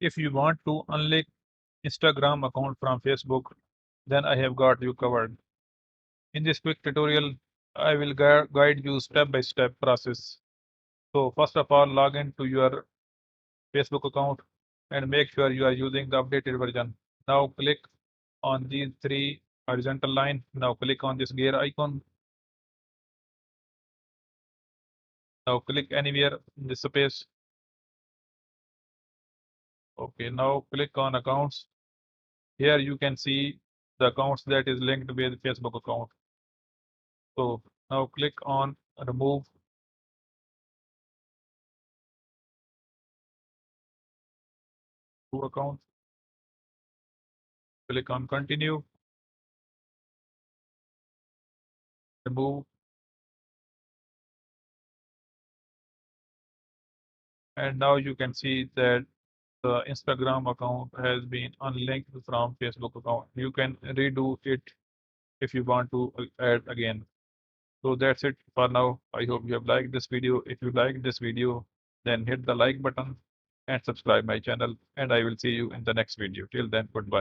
If you want to unlink Instagram account from Facebook, then I have got you covered. In this quick tutorial, I will guide you step by step process. So first of all, log into your Facebook account and make sure you are using the updated version. Now click on these three horizontal line. Now click on this gear icon. Now click anywhere in this space. Okay, now click on accounts. Here you can see the accounts that is linked with Facebook account. So now click on remove two accounts. Click on continue, remove, and now you can see that the Instagram account has been unlinked from Facebook account. You can redo it if you want to add again. So that's it for now. I hope you have liked this video. If you like this video, then hit the like button and subscribe my channel, and I will see you in the next video. Till then, goodbye.